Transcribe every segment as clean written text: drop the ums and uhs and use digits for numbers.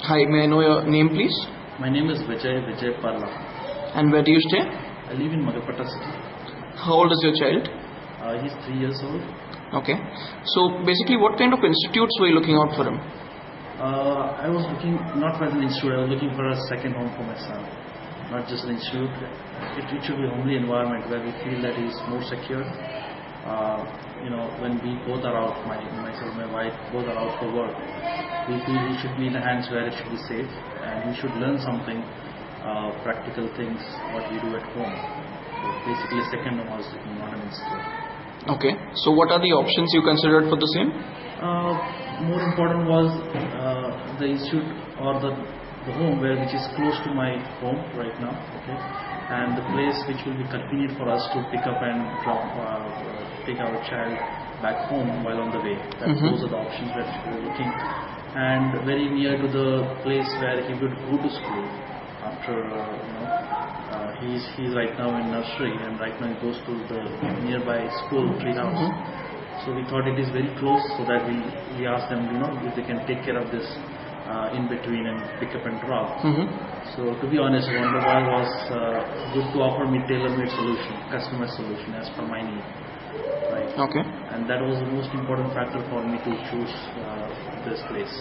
Hi, may I know your name please? My name is Vijay Perla. And where do you stay? I live in Magarpatta city. How old is your child? He's 3 years old. Okay. So basically what kind of institutes were you looking out for him? I was looking not for an institute, I was looking for a second home for my son. Not just an institute. It should be a homely environment where we feel that he's more secure. When we both are out, myself and my wife both are out for work, we feel he should be in the hands where it should be safe and he should learn something, practical things, what we do at home. So basically a second home I was looking, not an institute. Okay. So what are the options you considered for the same? More important was the institute or the home which is close to my home right now, okay, and the place which will be convenient for us to pick up and drop, take our child back home while on the way. Those are the options that we were looking, and very near to the place where he would go to school after he's right now in nursery, and right now he goes to the nearby school treehouse. So we thought it is very close, so that we asked them if they can take care of this in between and pick up and drop. So to be honest, Wunderbar was good to offer me tailor-made solution, customized solution as per my need. Right. Okay. And that was the most important factor for me to choose this place.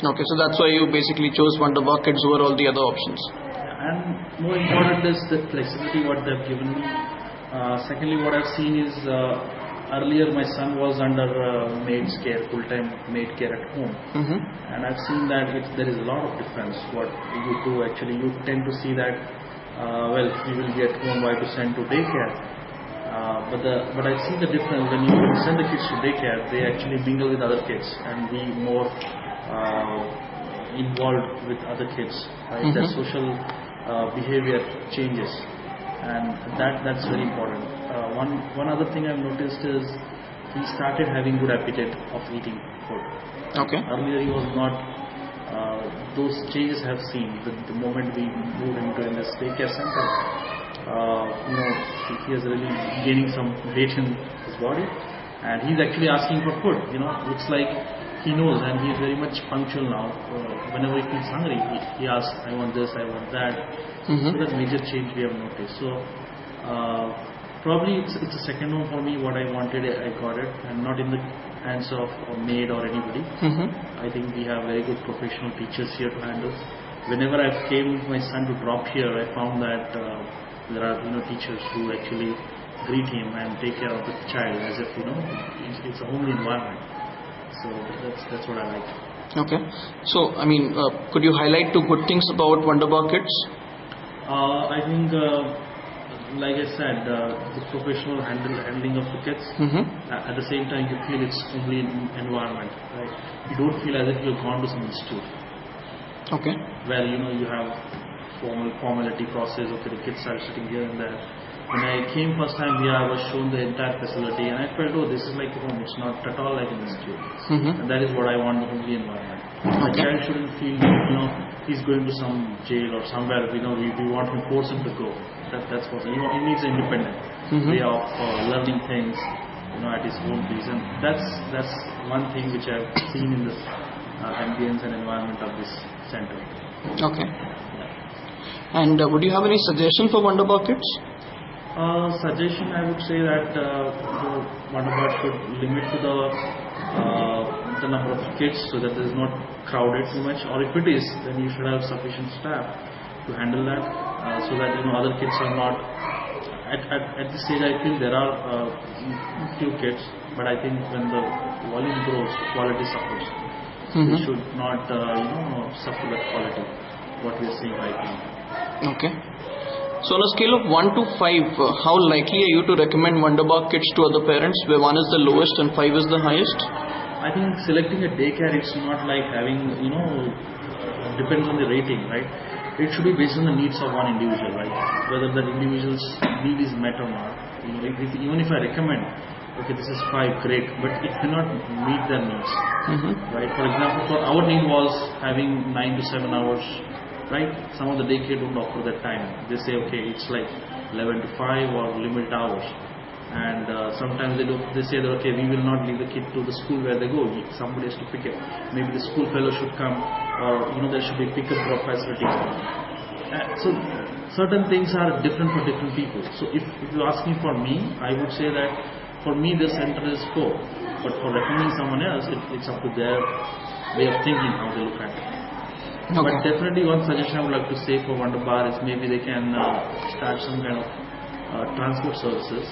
Okay, so that's why you basically chose Wunderbar Kids over all the other options. And more important is the flexibility what they've given me. Secondly, what I've seen is earlier my son was under maid's care, full-time maid care at home, and I've seen that there is a lot of difference. What you do actually, you tend to see that he will be at home, why to send to daycare. But I see the difference when you send the kids to daycare, they actually mingle with other kids and be more involved with other kids. Right? Their social behavior changes, and that's very important. One other thing I've noticed is he started having good appetite of eating food. Okay. Earlier he was not. Those changes I have seen the moment we moved into in this daycare center. He is really gaining some weight in his body, and he's actually asking for food. Looks like he knows, and he is very much punctual now. Whenever he feels hungry, he asks, "I want this, I want that." So that's a major change we have noticed. So probably it's a second home for me. What I wanted, I got it, and not in the hands of a maid or anybody. I think we have very good professional teachers here to handle. Whenever I came with my son to drop here, I found that there are teachers who actually greet him and take care of the child as if it's a homely environment. So that's what I like. Okay. So could you highlight two good things about Wunderbar Kids? I think, like I said, the professional handling of the kids. At the same time, you feel it's homely environment. Right? You don't feel as if you've gone to some institute. Okay. Where you have formality process. Okay, the kids are sitting here and there. When I came first time here, I was shown the entire facility, and I felt, this is like home. It's not at all like an institute. And that is what I want, the homely environment. The child shouldn't feel, he's going to some jail or somewhere. We want to force him to go. That's what he needs an independent way of learning things, at his own pace. And that's one thing which I've seen in this ambience and environment of this center. Okay. And would you have any suggestion for Wunderbar Kids? Suggestion, I would say that Wunderbar should limit to the number of kids so that it is not crowded too much, or if it is, then you should have sufficient staff to handle that, so that other kids are not at this stage. I feel there are few kids, but I think when the volume grows, quality suffers. We should not suffer that quality what we are seeing right now. Okay. So on a scale of 1 to 5, how likely are you to recommend Wunderbar Kids to other parents, where 1 is the lowest and 5 is the highest? I think selecting a daycare, it's not like having, depends on the rating, right? It should be based on the needs of one individual, right? Whether that individual's need is met or not. Even if I recommend, okay, this is 5, great, but it cannot meet their needs, right? For example, for our need was having 9 to 7 hours. Right? Some of the daycare don't offer that time. They say, okay, it's like 11 to 5 or limited hours. And sometimes they say that okay, we will not leave the kid to the school where they go. Somebody has to pick it. Maybe the school fellow should come, or there should be pick-up drop facilities. So certain things are different for different people. So if you ask me, for me, I would say that for me the center is core. But for recommending someone else, it's up to their way of thinking, how they look at it. Okay. But definitely one suggestion I would like to say for Wunderbar is maybe they can start some kind of transport services.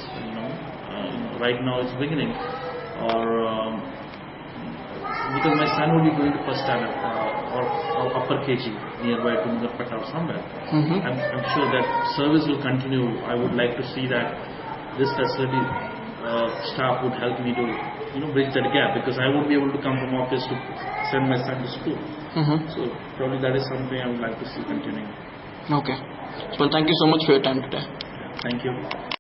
Right now it's beginning, or because my son will be going to first standard or upper KG nearby to Magarpatta or somewhere. I'm sure that service will continue. I would like to see that this facility staff would help me to bridge that gap, because I won't be able to come from office to send my son to school. So probably that is something I would like to see continuing. Okay. Well, thank you so much for your time today. Thank you.